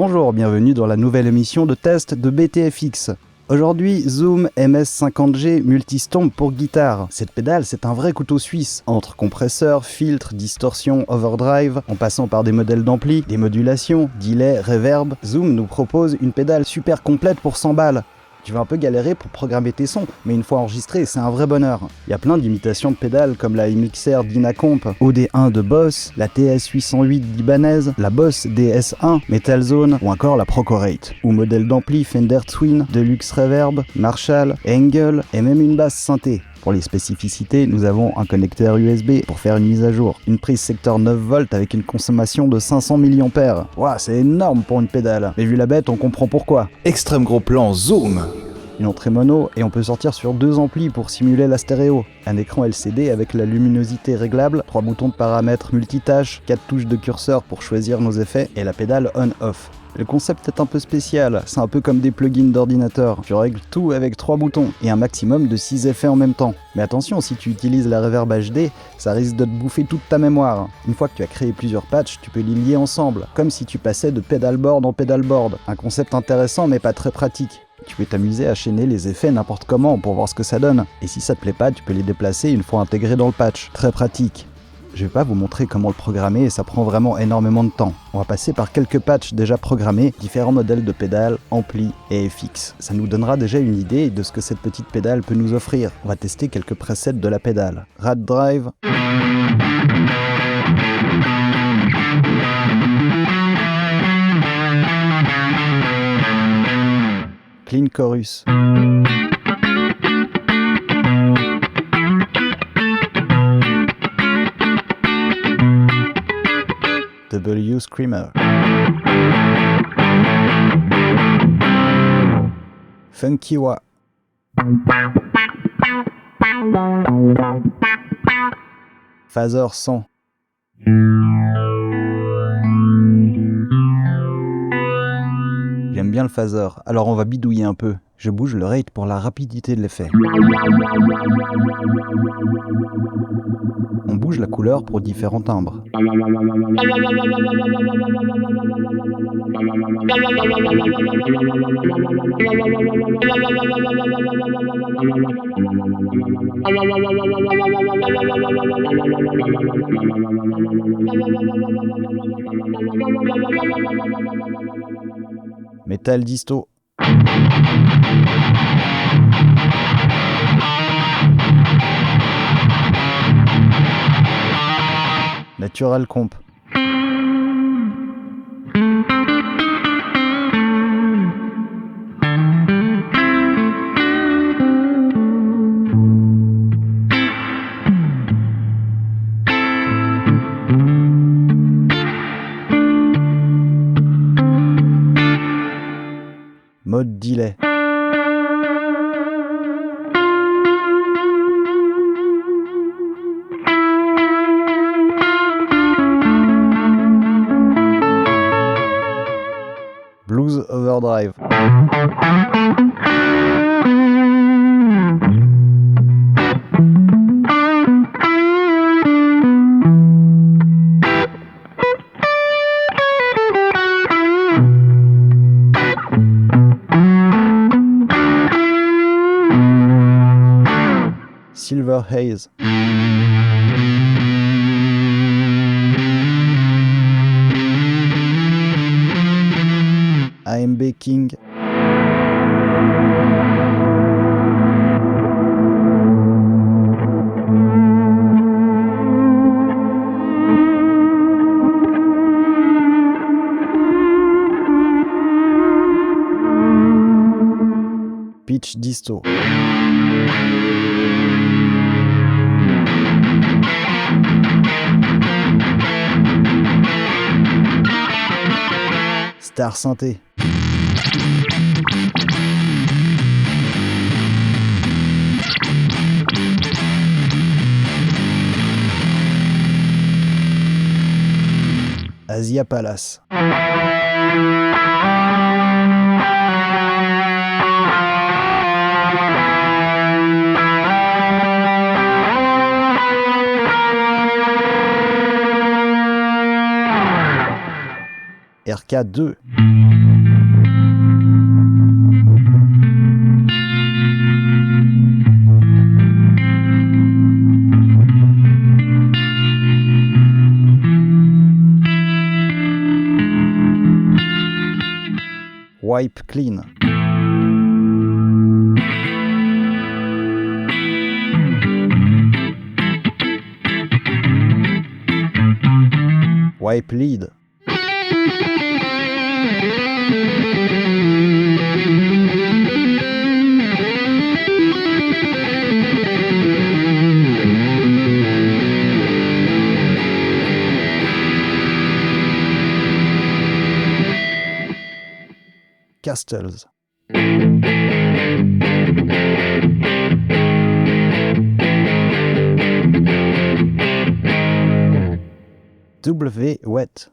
Bonjour, bienvenue dans la nouvelle émission de test de BTFX. Aujourd'hui, Zoom MS50G Multistomp pour guitare. Cette pédale, c'est un vrai couteau suisse. Entre compresseur, filtre, distorsion, overdrive, en passant par des modèles d'ampli, des modulations, delay, reverb, Zoom nous propose une pédale super complète pour 100 balles. Tu vas un peu galérer pour programmer tes sons, mais une fois enregistré, c'est un vrai bonheur. Il y a plein d'imitations de pédales comme la MXR d'Inacomp, OD1 de Boss, la TS808 d'Ibanez, la Boss DS1, Metal Zone ou encore la Procorate. Ou modèle d'ampli Fender Twin, Deluxe Reverb, Marshall, Engel et même une basse synthé. Pour les spécificités, nous avons un connecteur USB pour faire une mise à jour, une prise secteur 9V avec une consommation de 500 mAh. Ouah, c'est énorme pour une pédale. Mais vu la bête, on comprend pourquoi. Extrême gros plan, Zoom. Une entrée mono et on peut sortir sur 2 amplis pour simuler la stéréo. Un écran LCD avec la luminosité réglable, 3 boutons de paramètres multitâches, 4 touches de curseur pour choisir nos effets et la pédale on-off. Le concept est un peu spécial, c'est un peu comme des plugins d'ordinateur. Tu règles tout avec 3 boutons et un maximum de 6 effets en même temps. Mais attention, si tu utilises la Reverb HD, ça risque de te bouffer toute ta mémoire. Une fois que tu as créé plusieurs patchs, tu peux les lier ensemble, comme si tu passais de pedalboard en pedalboard. Un concept intéressant mais pas très pratique. Tu peux t'amuser à chaîner les effets n'importe comment pour voir ce que ça donne. Et si ça te plaît pas, tu peux les déplacer une fois intégrés dans le patch. Très pratique. Je vais pas vous montrer comment le programmer et ça prend vraiment énormément de temps. On va passer par quelques patchs déjà programmés, différents modèles de pédales, amplis et FX. Ça nous donnera déjà une idée de ce que cette petite pédale peut nous offrir. On va tester quelques presets de la pédale. Rad Drive. Clean Chorus. W Screamer. Funky Wah. Phaser 100. J'aime bien le phaser, alors on va bidouiller un peu. Je bouge le rate pour la rapidité de l'effet. On bouge la couleur pour différents timbres. Metal Disto. Natural Comp. Mode delay. Blues Overdrive. Silver Haze. AMB King. Pitch Disto. Star Synthé. Asia Palace. RK2. Wipe clean. Wipe lead. Castles. W wet.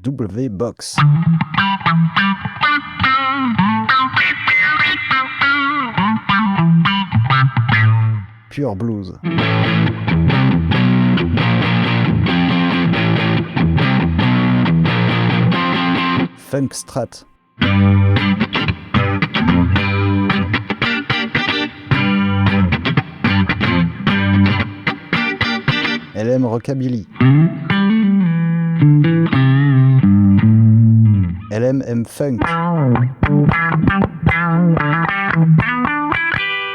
W box. Pure blues. Funk strat. LM rockabilly. LM funk.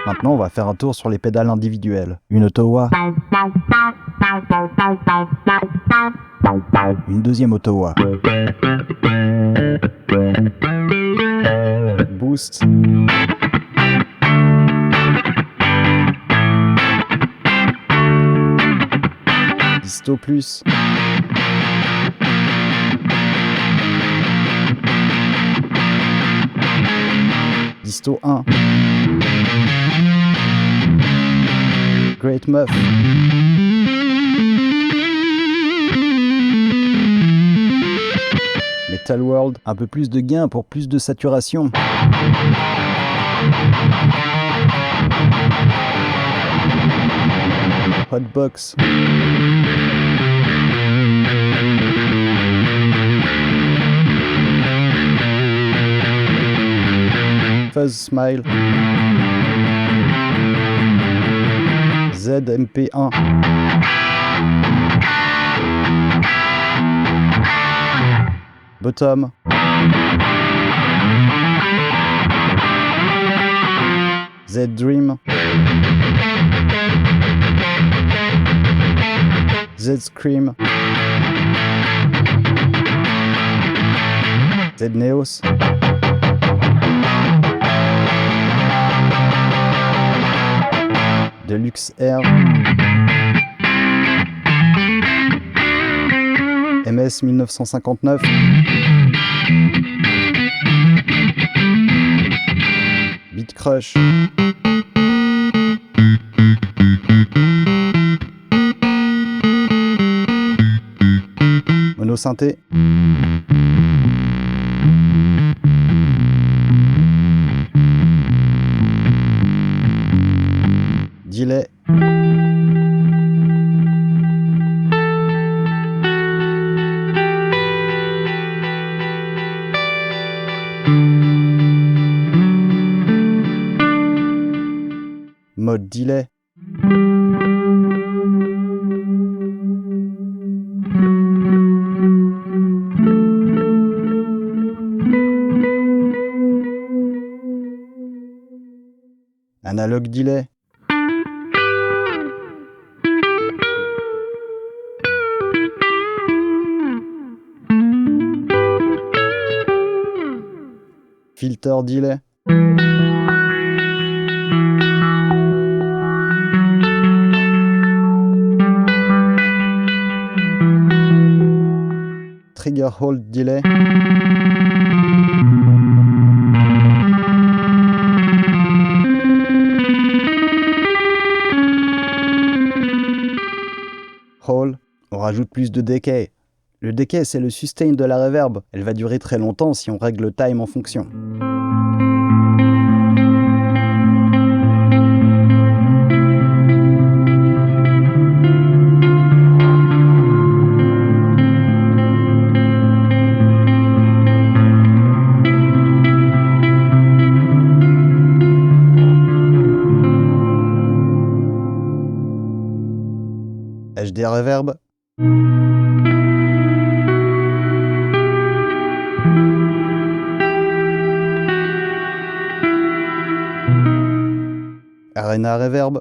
Maintenant, on va faire un tour sur les pédales individuelles. Une Ottawa. Une deuxième Ottawa. Boost. Disto plus. Disto 1. Great Muff. Metal World, un peu plus de gain pour plus de saturation. Hotbox. Fuzz Smile. ZMP1. Bottom. Z-Dream. Z-Scream. Z-Neos. Deluxe Air. MS 1959. Beat Crush. Monosynthé. Delay. Mode delay. Analog delay. Filter delay. Trigger hold delay. Hall, on rajoute plus de decay. Le decay, c'est le sustain de la reverb. Elle va durer très longtemps si on règle le time en fonction. HD Reverb. Arena Reverb.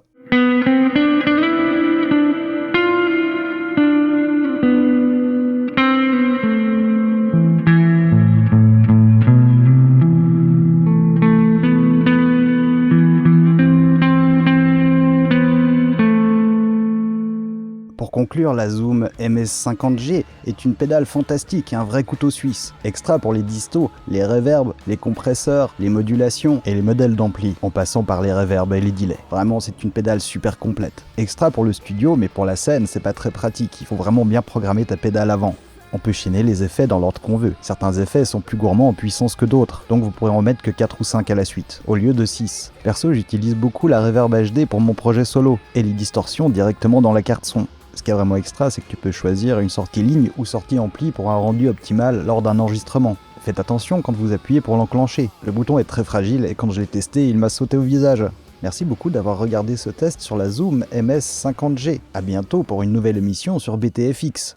Pour conclure, la Zoom MS50G est une pédale fantastique, un vrai couteau suisse. Extra pour les distos, les reverbs, les compresseurs, les modulations et les modèles d'ampli, en passant par les reverbs et les delays. Vraiment, c'est une pédale super complète. Extra pour le studio, mais pour la scène, c'est pas très pratique, il faut vraiment bien programmer ta pédale avant. On peut chaîner les effets dans l'ordre qu'on veut. Certains effets sont plus gourmands en puissance que d'autres, donc vous pourrez en mettre que 4 ou 5 à la suite, au lieu de 6. Perso, j'utilise beaucoup la Reverb HD pour mon projet solo, et les distorsions directement dans la carte son. Ce qui est vraiment extra, c'est que tu peux choisir une sortie ligne ou sortie ampli pour un rendu optimal lors d'un enregistrement. Faites attention quand vous appuyez pour l'enclencher. Le bouton est très fragile et quand je l'ai testé, il m'a sauté au visage. Merci beaucoup d'avoir regardé ce test sur la Zoom MS50G. A bientôt pour une nouvelle émission sur BTFX.